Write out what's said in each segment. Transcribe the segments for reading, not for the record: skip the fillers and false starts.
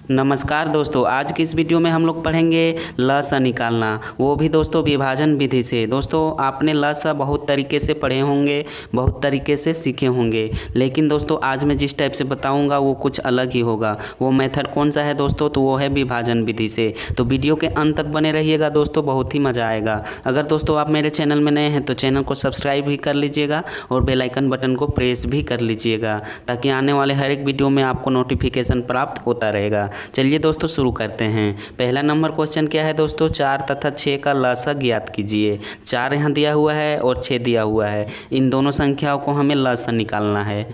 नमस्कार दोस्तों, आज की इस वीडियो में हम लोग पढ़ेंगे ल स निकालना, वो भी दोस्तों विभाजन विधि से। दोस्तों आपने ल स बहुत तरीके से पढ़े होंगे, बहुत तरीके से सीखे होंगे, लेकिन दोस्तों आज मैं जिस टाइप से बताऊंगा वो कुछ अलग ही होगा। वो मेथड कौन सा है दोस्तों? तो वो है विभाजन विधि से। तो वीडियो के अंत तक बने रहिएगा दोस्तों, बहुत ही मज़ा आएगा। अगर दोस्तों आप मेरे चैनल में नए हैं तो चैनल को सब्सक्राइब भी कर लीजिएगा और बेल आइकन बटन को प्रेस भी कर लीजिएगा, ताकि आने वाले हर एक वीडियो में आपको नोटिफिकेशन प्राप्त होता रहेगा। चलिए दोस्तों शुरू करते हैं। पहला नंबर क्वेश्चन क्या है दोस्तों? 4 तथा 6 का लसा ज्ञात कीजिए। 4 यहाँ दिया हुआ है और 6 दिया हुआ है। इन दोनों संख्याओं को हमें लसा निकालना है।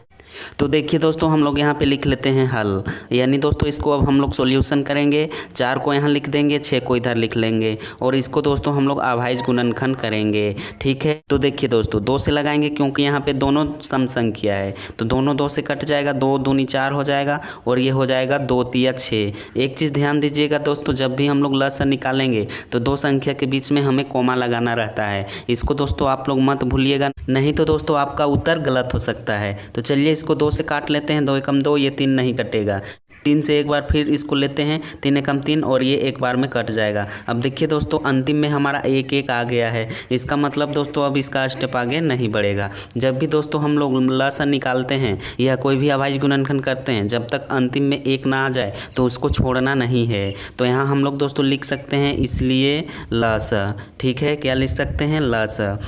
तो देखिए दोस्तों, हम लोग यहाँ पे लिख लेते हैं हल, यानी दोस्तों इसको अब हम लोग सॉल्यूशन करेंगे। 4 को यहाँ लिख देंगे, 6 को इधर लिख लेंगे और इसको दोस्तों हम लोग अभाज्य गुणनखंड करेंगे। ठीक है, तो देखिए दोस्तों 2 से लगाएंगे क्योंकि यहाँ पे दोनों सम संख्या है, तो दोनों 2 से कट जाएगा। 2 दूनी 4 हो जाएगा और ये हो जाएगा 2 तिया 6। एक चीज़ ध्यान दीजिएगा दोस्तों, जब भी हम लोग लसा निकालेंगे तो 2 संख्या के बीच में हमें कोमा लगाना रहता है। इसको दोस्तों आप लोग मत भूलिएगा, नहीं तो दोस्तों आपका उत्तर गलत हो सकता है। तो चलिए इसको 2 से काट लेते हैं। 2 एकम 2, ये 3 नहीं कटेगा। 3 से एक बार फिर इसको लेते हैं, 3 एकम 3 और ये एक बार में कट जाएगा। अब देखिए दोस्तों अंतिम में हमारा 1 1 आ गया है। इसका मतलब दोस्तों अब इसका स्टेप आगे नहीं बढ़ेगा। जब भी दोस्तों हम लोग लसा निकालते हैं या कोई भी अभाज्य गुणनखंड करते हैं, जब तक अंतिम में 1 ना आ जाए तो उसको छोड़ना नहीं है। तो यहाँ हम लोग दोस्तों लिख सकते हैं इसलिए लसा। ठीक है, क्या लिख सकते हैं? लसा।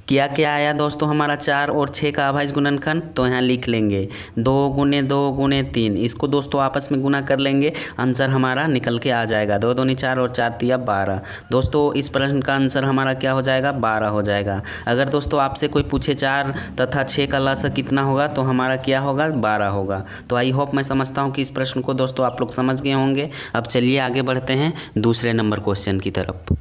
क्या क्या आया दोस्तों हमारा? 4 और 6 का अभाज्य गुणनखंड, तो यहाँ लिख लेंगे 2 गुने 2 गुने 3। इसको दोस्तों आपस में गुना कर लेंगे, आंसर हमारा निकल के आ जाएगा। 2 दूनी 4 और 4 तिया 12। दोस्तों इस प्रश्न का आंसर हमारा क्या हो जाएगा? 12 हो जाएगा। अगर दोस्तों आपसे कोई पूछे 4 तथा 6 का लसा कितना होगा, तो हमारा क्या होगा? 12 होगा। तो आई होप, मैं समझता हूँ कि इस प्रश्न को दोस्तों आप लोग समझ गए होंगे। अब चलिए आगे बढ़ते हैं दूसरे नंबर क्वेश्चन की तरफ।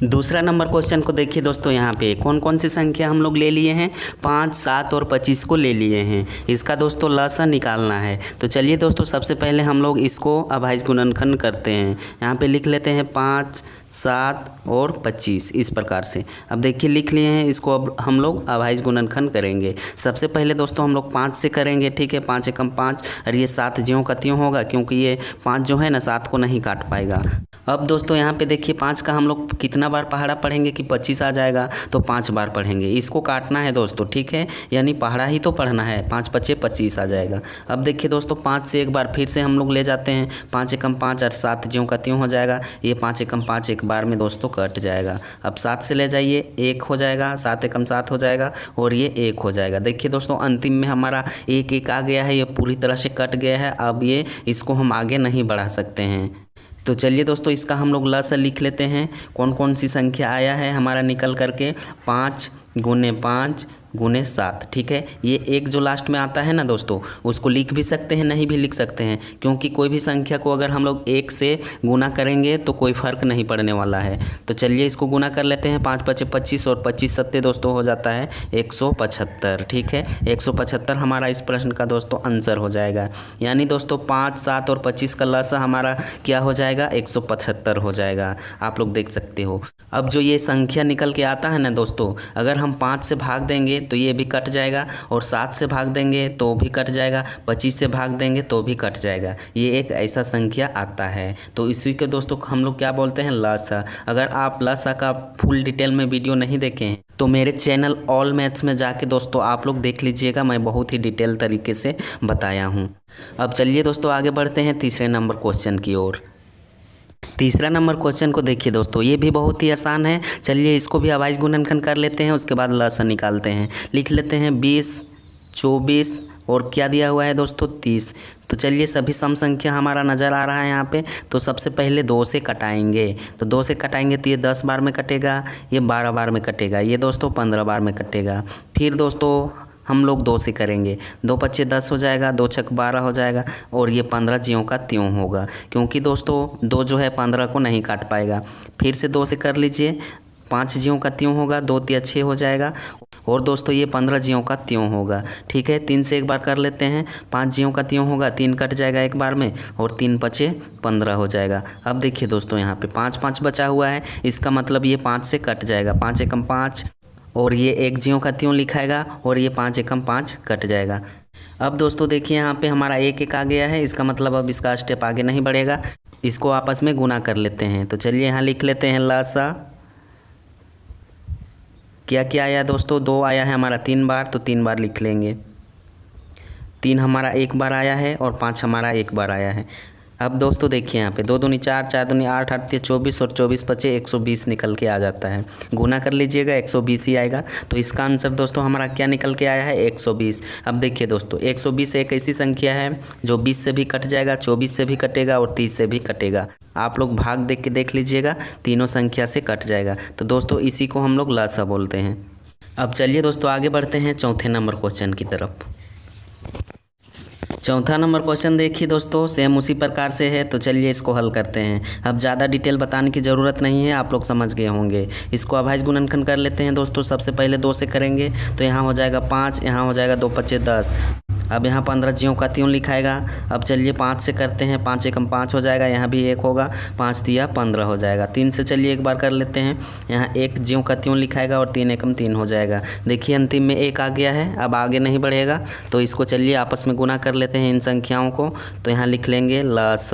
दूसरा नंबर क्वेश्चन को देखिए दोस्तों, यहाँ पे कौन कौन सी संख्या हम लोग ले लिए हैं? 5, 7 और 25 को ले लिए हैं। इसका दोस्तों लसा निकालना है। तो चलिए दोस्तों सबसे पहले हम लोग इसको अभाज्य गुणनखंड करते हैं। यहाँ पे लिख लेते हैं 5, 7 और 25 इस प्रकार से। अब देखिए लिख लिए हैं, इसको अब हम लोग अभाज्य गुणनखंड करेंगे। सबसे पहले दोस्तों हम लोग 5 से करेंगे। ठीक है, 5 एकम 5 और ये 7 ज्यों का त्यों होगा, क्योंकि ये 5 जो है ना 7 को नहीं काट पाएगा। अब दोस्तों यहाँ पे देखिए 5 का हम लोग कितना बार पहाड़ा पढ़ेंगे कि 25 आ जाएगा, तो 5 बार पढ़ेंगे। इसको काटना है दोस्तों, ठीक है, यानी पहाड़ा ही तो पढ़ना है। 5 पचे 25 आ जाएगा। अब देखिए दोस्तों 5 से एक बार फिर से हम लोग ले जाते हैं। 5 एकम 5 और 7 ज्यों का त्यों हो जाएगा। ये 5 एकम 5 एक बार में दोस्तों कट जाएगा। अब 7 से ले जाइए, 1 हो जाएगा। 7 एकम 7 हो जाएगा और ये 1 हो जाएगा। देखिए दोस्तों अंतिम में हमारा 1 1 आ गया है, ये पूरी तरह से कट गया है। अब ये इसको हम आगे नहीं बढ़ा सकते हैं। तो चलिए दोस्तों इसका हम लोग लसा लिख लेते हैं। कौन कौन सी संख्या आया है हमारा निकल करके? 5 गुने 5 गुने 7। ठीक है, ये 1 जो लास्ट में आता है ना दोस्तों, उसको लिख भी सकते हैं, नहीं भी लिख सकते हैं, क्योंकि कोई भी संख्या को अगर हम लोग 1 से गुना करेंगे तो कोई फ़र्क नहीं पड़ने वाला है। तो चलिए इसको गुना कर लेते हैं। 5 पचे 25 और 25 सत्ते दोस्तों हो जाता है 175। ठीक है, 175 हमारा इस प्रश्न का दोस्तों आंसर हो जाएगा। यानी दोस्तों 5, 7 और 25 का लसा हमारा क्या हो जाएगा? 175 हो जाएगा। आप लोग देख सकते हो। अब जो ये संख्या निकल के आता है ना दोस्तों, अगर हम 5 से भाग देंगे तो ये भी कट जाएगा, और 7 से भाग देंगे तो भी कट जाएगा, 25 से भाग देंगे तो भी कट जाएगा। ये एक ऐसा संख्या आता है। तो इसी के दोस्तों हम लोग क्या बोलते हैं? लसा। अगर आप लसा का फुल डिटेल में वीडियो नहीं देखे हैं तो मेरे चैनल ऑल मैथ्स में जाके दोस्तों आप लोग देख लीजिएगा, मैं बहुत ही डिटेल तरीके से बताया हूँ। अब चलिए दोस्तों आगे बढ़ते हैं तीसरे नंबर क्वेश्चन की ओर। तीसरा नंबर क्वेश्चन को देखिए दोस्तों, ये भी बहुत ही आसान है। चलिए इसको भी अभाज्य गुणनखंड कर लेते हैं, उसके बाद लसा निकालते हैं। लिख लेते हैं 20, 24 और क्या दिया हुआ है दोस्तों? 30। तो चलिए सभी सम संख्या हमारा नज़र आ रहा है यहाँ पे। तो सबसे पहले 2 से कटाएंगे। तो 2 से कटाएंगे तो ये 10 बार में कटेगा, ये 12 बार में कटेगा, ये दोस्तों 15 बार में कटेगा। फिर दोस्तों हम लोग 2 से करेंगे। 2 पच्चे 10 हो जाएगा, 2 छक 12 हो जाएगा और ये 15 ज्यों का त्यों होगा, क्योंकि दोस्तों 2 जो है 15 को नहीं काट पाएगा। फिर से 2 से कर लीजिए, 5 ज्यों का त्यों होगा, 2 तिया 6 हो जाएगा और दोस्तों ये 15 ज्यों का त्यों होगा। ठीक है, 3 से एक बार कर लेते हैं। 5 ज्यों का त्यों होगा, 3 कट जाएगा एक बार में और 3 पचे 15 हो जाएगा। अब देखिए दोस्तों यहाँ पे 5 5 बचा हुआ है, इसका मतलब ये 5 से कट जाएगा। 5 एकम 5 और ये 1 ज्यों का त्यों लिखाएगा और ये 5 एकम 5 कट जाएगा। अब दोस्तों देखिए यहाँ पे हमारा एक एक आ गया है, इसका मतलब अब इसका स्टेप आगे नहीं बढ़ेगा, इसको आपस में गुना कर लेते हैं। तो चलिए यहाँ लिख लेते हैं लसा। क्या क्या आया दोस्तों, 2 आया है हमारा 3 बार, तो 3 बार लिख लेंगे। 3 हमारा 1 बार आया है और 5 हमारा 1 बार आया है। अब दोस्तों देखिए यहाँ पे 2 दूनी 4, 4 दूनी 8, 8 तिया 24 और 24 पचे 120 निकल के आ जाता है। गुना कर लीजिएगा 120 ही आएगा। तो इसका आंसर दोस्तों हमारा क्या निकल के आया है, 120। अब देखिए दोस्तों 120 एक ऐसी संख्या है जो 20 से भी कट जाएगा, 24 से भी कटेगा और 30 से भी कटेगा। आप लोग भाग देख के देख लीजिएगा, तीनों संख्या से कट जाएगा। तो दोस्तों इसी को हम लोग लसा बोलते हैं। अब चलिए दोस्तों आगे बढ़ते हैं चौथे नंबर क्वेश्चन की तरफ। चौथा नंबर क्वेश्चन देखिए दोस्तों, सेम उसी प्रकार से है। तो चलिए इसको हल करते हैं। अब ज़्यादा डिटेल बताने की ज़रूरत नहीं है, आप लोग समझ गए होंगे। इसको अभाज्य गुणनखंड कर लेते हैं दोस्तों। सबसे पहले 2 से करेंगे तो यहाँ हो जाएगा 5, यहाँ हो जाएगा 2 पचे 10। अब यहाँ 15 ज्यों का त्यों लिखाएगा। अब चलिए 5 से करते हैं, 5 एकम 5 हो जाएगा, यहाँ भी 1 होगा, 5 तिया 15 हो जाएगा। 3 से चलिए एक बार कर लेते हैं, यहाँ 1 ज्यों का त्यों लिखाएगा और 3 एकम 3 हो जाएगा। देखिए अंतिम में 1 आ गया है, अब आगे नहीं बढ़ेगा। तो इसको चलिए आपस में गुना कर लेते हैं इन संख्याओं को। तो यहाँ लिख लेंगे लस।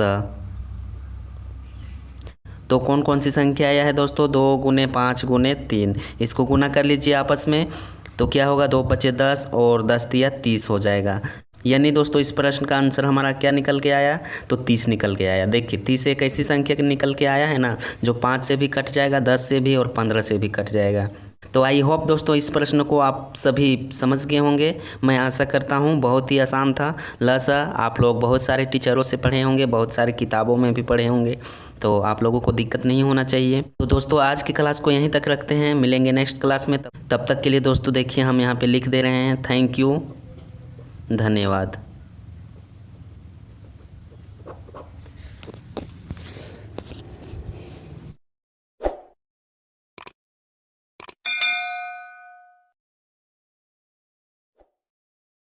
तो कौन कौन सी संख्या आया है दोस्तों, 2 गुने 5 गुने 3। इसको गुना कर लीजिए आपस में। तो क्या होगा, 2 पचे 10 और 10 तिया 30 हो जाएगा। यानी दोस्तों इस प्रश्न का आंसर हमारा क्या निकल के आया, तो 30 निकल के आया। देखिए 30 एक ऐसी संख्या निकल के आया है ना, जो 5 से भी कट जाएगा, 10 से भी और 15 से भी कट जाएगा। तो आई होप दोस्तों इस प्रश्न को आप सभी समझ गए होंगे, मैं आशा करता हूँ। बहुत ही आसान था लसा। आप लोग बहुत सारे टीचरों से पढ़े होंगे, बहुत सारी किताबों में भी पढ़े होंगे, तो आप लोगों को दिक्कत नहीं होना चाहिए। तो दोस्तों आज की क्लास को यहीं तक रखते हैं, मिलेंगे नेक्स्ट क्लास में। तब तक के लिए दोस्तों देखिए हम यहाँ पे लिख दे रहे हैं, थैंक यू, धन्यवाद।